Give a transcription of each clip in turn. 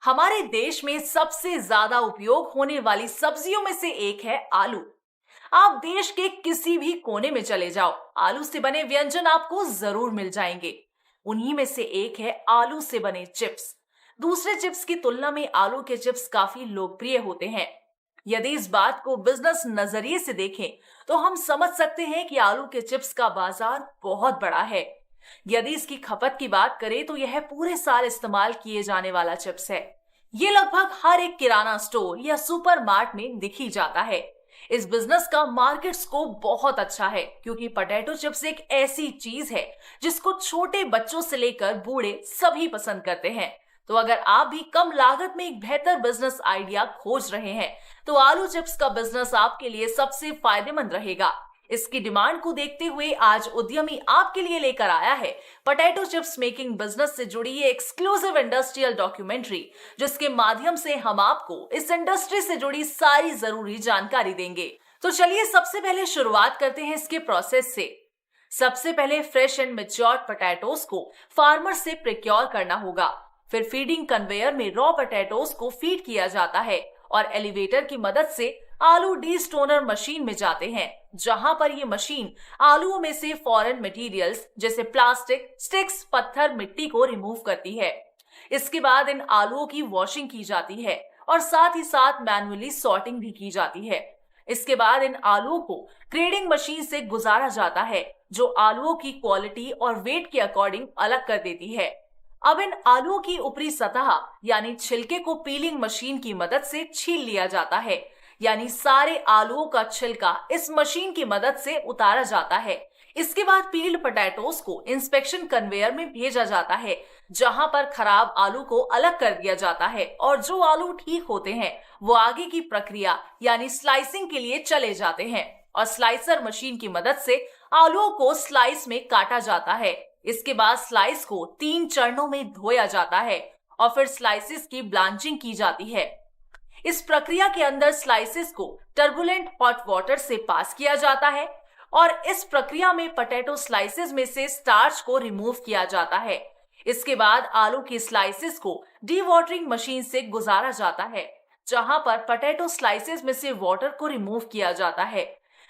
हमारे देश में सबसे ज्यादा उपयोग होने वाली सब्जियों में से एक है आलू। आप देश के किसी भी कोने में चले जाओ, आलू से बने व्यंजन आपको जरूर मिल जाएंगे। उन्हीं में से एक है आलू से बने चिप्स। दूसरे चिप्स की तुलना में आलू के चिप्स काफी लोकप्रिय होते हैं। यदि इस बात को बिजनेस नजरिए से देखें तो हम समझ सकते हैं कि आलू के चिप्स का बाजार बहुत बड़ा है। यदि इसकी खपत की बात करें तो यह पूरे साल इस्तेमाल किए जाने वाला चिप्स है। ये लगभग हर एक किराना स्टोर या सुपरमार्ट में दिख ही जाता है। इस बिजनेस का मार्केट स्कोप बहुत अच्छा है क्योंकि पोटैटो चिप्स एक ऐसी चीज है जिसको छोटे बच्चों से लेकर बूढ़े सभी पसंद करते हैं। तो अगर आप भी कम लागत में एक बेहतर बिजनेस आइडिया खोज रहे हैं तो आलू चिप्स का बिजनेस आपके लिए सबसे फायदेमंद रहेगा। इसकी डिमांड को देखते हुए आज उद्यमी आपके लिए लेकर आया है पोटैटो चिप्स मेकिंग बिजनेस से जुड़ी ये एक्सक्लूसिव इंडस्ट्रियल डॉक्यूमेंट्री, जिसके माध्यम से हम आपको इस इंडस्ट्री से जुड़ी सारी जरूरी जानकारी देंगे। तो चलिए सबसे पहले शुरुआत करते हैं इसके प्रोसेस से। सबसे पहले फ्रेश एंड मैच्योर्ड पोटैटोज को फार्मर से प्रोक्योर करना होगा। फिर फीडिंग कन्वेयर में रॉ पोटैटोज को फीड किया जाता है और एलिवेटर की मदद से आलू डीस्टोनर मशीन में जाते हैं, जहां पर ये मशीन आलूओं में से फॉरेन मटेरियल्स जैसे प्लास्टिक, स्टिक्स, पत्थर, मिट्टी को रिमूव करती है। इसके बाद इन आलूओं की वॉशिंग की जाती है और साथ ही साथ मैन्युअली सॉर्टिंग भी की जाती है। इसके बाद इन आलूओं को ग्रेडिंग मशीन से गुजारा जाता है, जो आलूओं की क्वालिटी और वेट के अकॉर्डिंग अलग कर देती है। अब इन आलूओं की ऊपरी सतह यानी छिलके को पीलिंग मशीन की मदद से छील लिया जाता है, यानी सारे आलूओं का छिलका इस मशीन की मदद से उतारा जाता है। इसके बाद पील्ड पोटैटोज को इंस्पेक्शन कन्वेयर में भेजा जाता है, जहां पर खराब आलू को अलग कर दिया जाता है और जो आलू ठीक होते हैं वो आगे की प्रक्रिया यानी स्लाइसिंग के लिए चले जाते हैं और स्लाइसर मशीन की मदद से आलूओं को स्लाइस में काटा जाता है। इसके बाद स्लाइस को 3 चरणों में धोया जाता है और फिर स्लाइसेस की ब्लांचिंग की जाती है। इस प्रक्रिया के अंदर स्लाइसेस को टर्बुलेंट हॉट वाटर से पास किया जाता है और इस प्रक्रिया में पोटैटो स्लाइसेस में से स्टार्च को रिमूव किया जाता है। इसके बाद आलू की स्लाइसेस को डीवाटरिंग मशीन से गुजारा जाता है, जहां पर पोटैटो स्लाइसेस में से वाटर को रिमूव किया जाता है।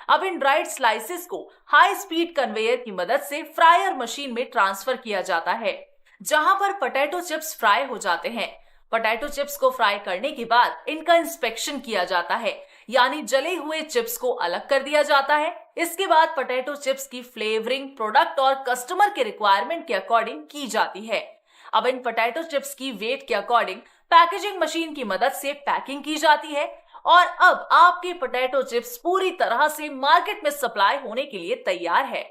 अब इन ड्राइड स्लाइसेस को हाई स्पीड कन्वेयर की मदद से फ्रायर मशीन में ट्रांसफर किया जाता है, जहां पर पोटैटो चिप्स फ्राई हो जाते हैं। पोटैटो चिप्स को फ्राई करने के बाद इनका इंस्पेक्शन किया जाता है, यानी जले हुए चिप्स को अलग कर दिया जाता है। इसके बाद पोटैटो चिप्स की फ्लेवरिंग प्रोडक्ट और कस्टमर के रिक्वायरमेंट के अकॉर्डिंग की जाती है। अब इन पोटैटो चिप्स की वेट के अकॉर्डिंग पैकेजिंग मशीन की मदद से पैकिंग की जाती है और अब आपके पोटैटो चिप्स पूरी तरह से मार्केट में सप्लाई होने के लिए तैयार है।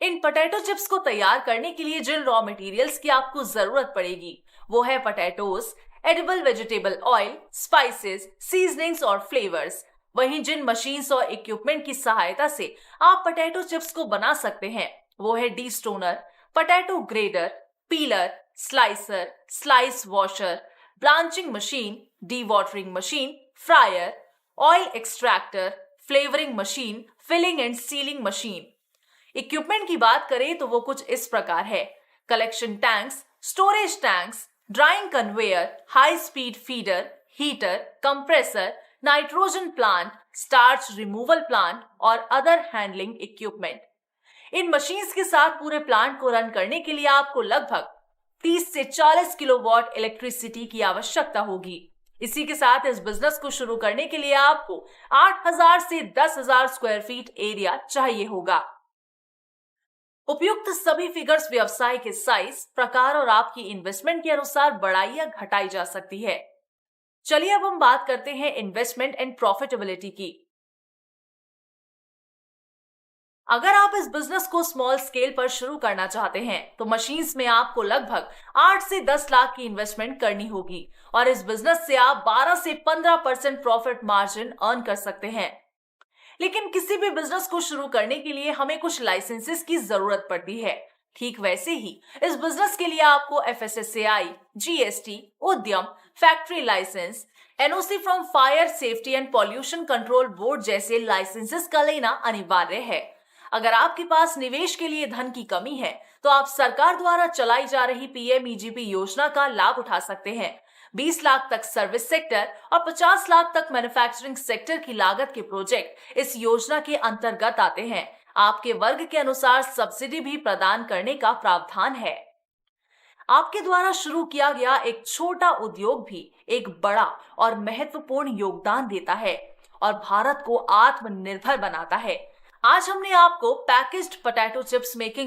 इन पोटैटो चिप्स को तैयार करने के लिए जिन रॉ मटेरियल्स की आपको जरूरत पड़ेगी वो है potatoes, edible vegetable oil, spices, seasonings और फ्लेवर्स। वहीं जिन मशीन्स और इक्विपमेंट की सहायता से आप पोटैटो चिप्स को बना सकते हैं वो है destoner, potato grader, peeler, slicer, slice washer, blanching machine, dewatering machine, fryer, oil extractor, flavouring machine, filling and sealing machine. Equipment की बात करें तो वो कुछ इस प्रकार है: collection tanks, storage tanks, drying conveyor, high speed feeder, heater, compressor, nitrogen plant, starch removal plant और अदर हैंडलिंग इक्विपमेंट। इन मशीन्स के साथ पूरे प्लांट को रन करने के लिए आपको लगभग 30 से 40 किलोवाट इलेक्ट्रिसिटी की आवश्यकता होगी। इसी के साथ इस बिजनेस को शुरू करने के लिए आपको 8,000 से 10,000 स्क्वायर फीट एरिया चाहिए होगा। उपयुक्त सभी फिगर्स व्यवसाय के साइज, प्रकार और आपकी इन्वेस्टमेंट के अनुसार बढ़ाई या घटाई जा सकती है। चलिए अब हम बात करते हैं इन्वेस्टमेंट एंड प्रॉफिटेबिलिटी की। अगर आप इस बिजनेस को स्मॉल स्केल पर शुरू करना चाहते हैं तो मशीन्स में आपको लगभग 8 से 10 लाख की इन्वेस्टमेंट करनी होगी और इस बिजनेस से आप 12 से 15% प्रॉफिट मार्जिन अर्न कर सकते हैं। लेकिन किसी भी बिजनेस को शुरू करने के लिए हमें कुछ लाइसेंसेस की जरूरत पड़ती है। ठीक वैसे ही इस बिजनेस के लिए आपको FSSAI, GST, उद्यम, factory license, NOC from fire safety and pollution control board जैसे लाइसेंसेस का लेना अनिवार्य है। अगर आपके पास निवेश के लिए धन की कमी है तो आप सरकार द्वारा चलाई जा रही पीएमईजीपी योजना का लाभ उठा सकते हैं। 20 लाख तक सर्विस सेक्टर और 50 लाख तक मैन्युफैक्चरिंग सेक्टर की लागत के प्रोजेक्ट इस योजना के अंतर्गत आते हैं। आपके वर्ग के अनुसार सब्सिडी भी प्रदान करने का प्रावधान है। आपके द्वारा शुरू किया गया एक छोटा उद्योग भी एक बड़ा और महत्वपूर्ण योगदान देता है और भारत को आत्मनिर्भर बनाता है। आज हमने आपको पैकेज्ड पोटैटो चिप्स मेकिंग